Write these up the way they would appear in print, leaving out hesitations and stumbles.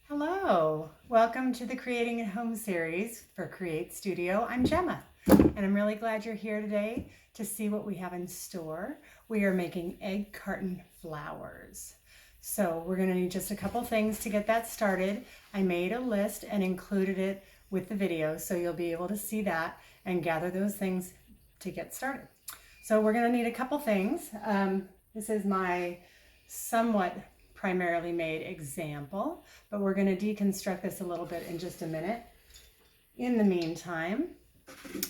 Hello, welcome to the Creating at Home series for Create Studio. I'm Gemma, and I'm really glad you're here today to see what we have in store. We are making egg carton flowers. So we're going to need just a couple things to get that started. I made a list and included it with the video, so you'll be able to see that and gather those things to get started. So we're going to need a couple things. This is my somewhat primarily made example, but we're going to deconstruct this a little bit in just a minute. In the meantime,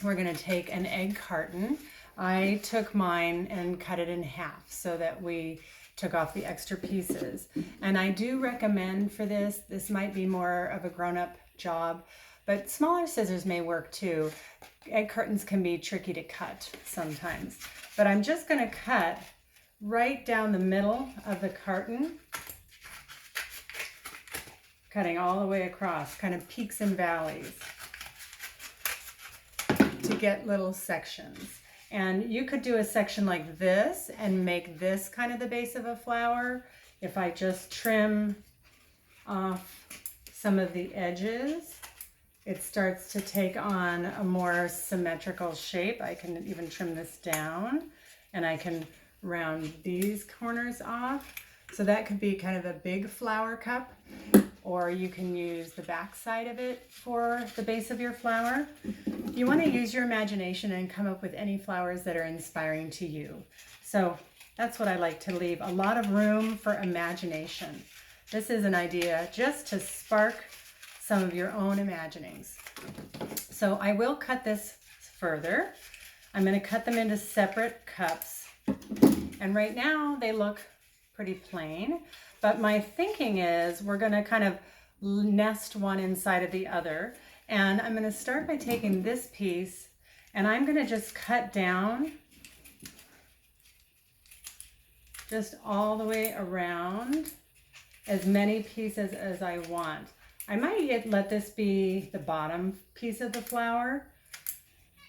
we're going to take an egg carton. I took mine and cut it in half so that we took off the extra pieces. And I do recommend for this might be more of a grown-up job, but smaller scissors may work too. Egg cartons can be tricky to cut sometimes, but I'm just going to cut right down the middle of the carton, cutting all the way across, kind of peaks and valleys to get little sections. And you could do a section like this and make this kind of the base of a flower. If I just trim off some of the edges, it starts to take on a more symmetrical shape. I can even trim this down and I can round these corners off. So that could be kind of a big flower cup, or you can use the back side of it for the base of your flower. You want to use your imagination and come up with any flowers that are inspiring to you. So that's what I like to leave, a lot of room for imagination. This is an idea just to spark some of your own imaginings. So I will cut this further. I'm going to cut them into separate cups. And right now they look pretty plain, but my thinking is we're going to kind of nest one inside of the other. And I'm going to start by taking this piece and I'm going to just cut down just all the way around as many pieces as I want. I might let this be the bottom piece of the flower.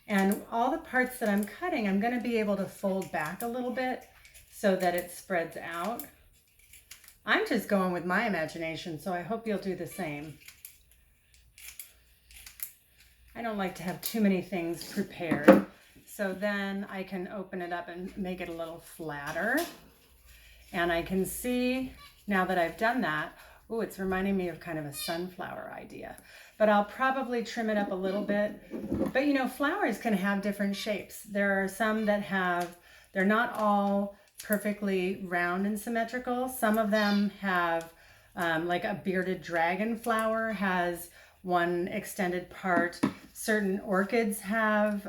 And all the parts that I'm cutting, I'm going to be able to fold back a little bit so that it spreads out. I'm just going with my imagination, so I hope you'll do the same. I don't like to have too many things prepared, so then I can open it up and make it a little flatter. And I can see, now that I've done that, oh, it's reminding me of kind of a sunflower idea. But I'll probably trim it up a little bit. But you know, flowers can have different shapes. There are some that they're not all perfectly round and symmetrical. Some of them have, like a bearded dragon flower has one extended part. Certain orchids have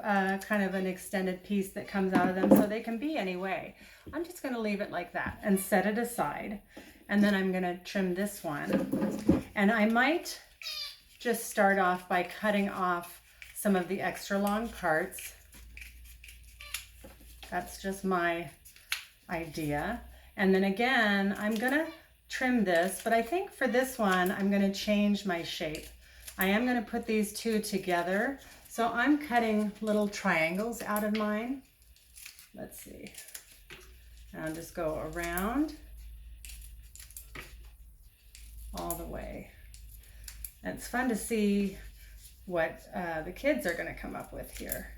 kind of an extended piece that comes out of them, so they can be any way. I'm just going to leave it like that and set it aside. And then I'm going to trim this one. And I might just start off by cutting off some of the extra long parts. That's just my idea. And then again, I'm going to trim this, but I think for this one, I'm going to change my shape. I am going to put these two together. So I'm cutting little triangles out of mine. Let's see. And I'll just go around all the way. And it's fun to see what the kids are going to come up with here.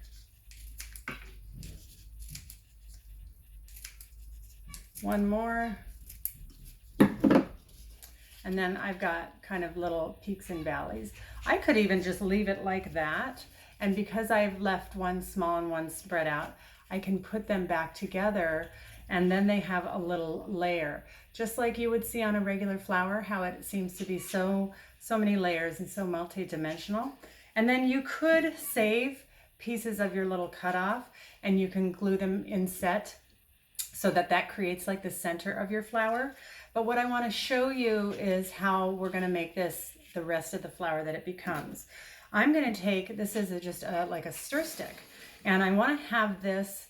One more. And then I've got kind of little peaks and valleys. I could even just leave it like that. And because I've left one small and one spread out, I can put them back together and then they have a little layer. Just like you would see on a regular flower, how it seems to be so many layers and so multi-dimensional. And then you could save pieces of your little cutoff and you can glue them in set so that that creates like the center of your flower. But what I want to show you is how we're going to make this the rest of the flower that it becomes. I'm going to take, this is just like a stir stick, and I want to have this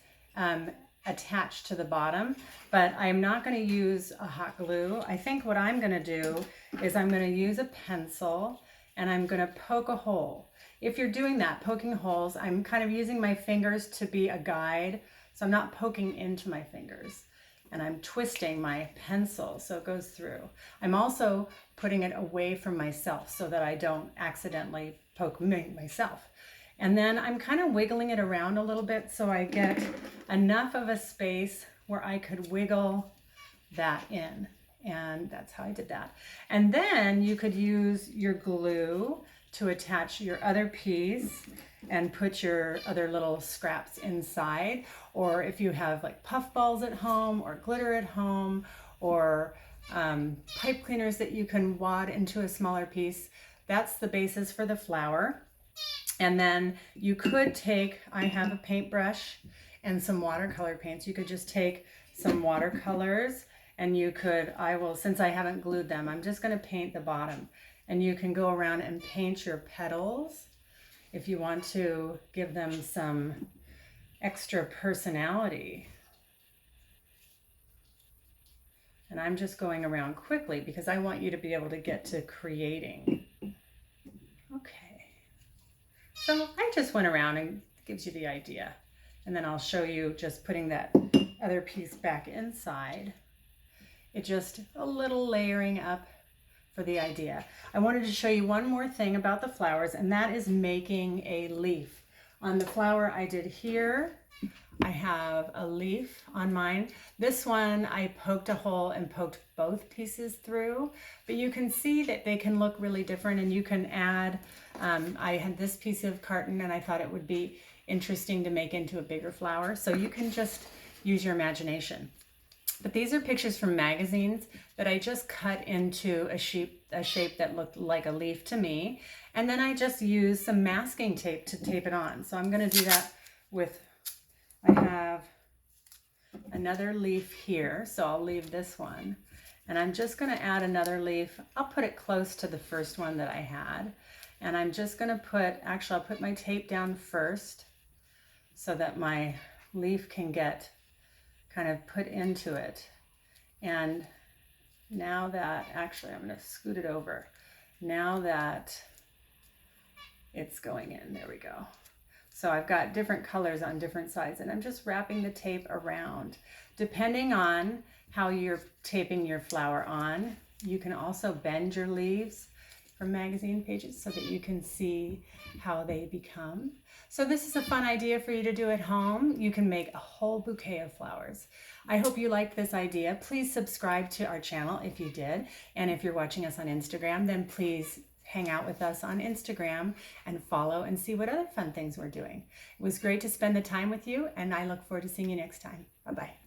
attached to the bottom, but I'm not going to use a hot glue. I think what I'm going to do is I'm going to use a pencil and I'm going to poke a hole. If you're doing that, poking holes, I'm kind of using my fingers to be a guide, so I'm not poking into my fingers. and I'm twisting my pencil so it goes through. I'm also putting it away from myself so that I don't accidentally poke myself. And then I'm kind of wiggling it around a little bit so I get enough of a space where I could wiggle that in. And that's how I did that. And then you could use your glue to attach your other piece and put your other little scraps inside. Or if you have like puff balls at home or glitter at home or pipe cleaners that you can wad into a smaller piece, that's the basis for the flower. And then you could take, I have a paintbrush and some watercolor paints. You could just take some watercolors and you could, since I haven't glued them, I'm just gonna paint the bottom. And you can go around and paint your petals if you want to give them some extra personality. And I'm just going around quickly because I want you to be able to get to creating. Okay. So I just went around and it gives you the idea. And then I'll show you just putting that other piece back inside. It just a little layering up for the idea. I wanted to show you one more thing about the flowers, and that is making a leaf. On the flower I did here, I have a leaf on mine. This one I poked a hole and poked both pieces through, but you can see that they can look really different, and you can add, I had this piece of carton and I thought it would be interesting to make into a bigger flower, so you can just use your imagination. But these are pictures from magazines that I just cut into a shape that looked like a leaf to me. And then I just used some masking tape to tape it on. So I'm gonna do that with, I have another leaf here. So I'll leave this one. And I'm just gonna add another leaf. I'll put it close to the first one that I had. And I'm just gonna put, actually I'll put my tape down first so that my leaf can get kind of put into it. And now that, actually I'm gonna scoot it over. Now that it's going in, there we go. So I've got different colors on different sides and I'm just wrapping the tape around. Depending on how you're taping your flower on, you can also bend your leaves from magazine pages so that you can see how they become. So this is a fun idea for you to do at home. You can make a whole bouquet of flowers. I hope you liked this idea. Please subscribe to our channel if you did. And if you're watching us on Instagram, then please hang out with us on Instagram and follow and see what other fun things we're doing. It was great to spend the time with you, and I look forward to seeing you next time. Bye-bye.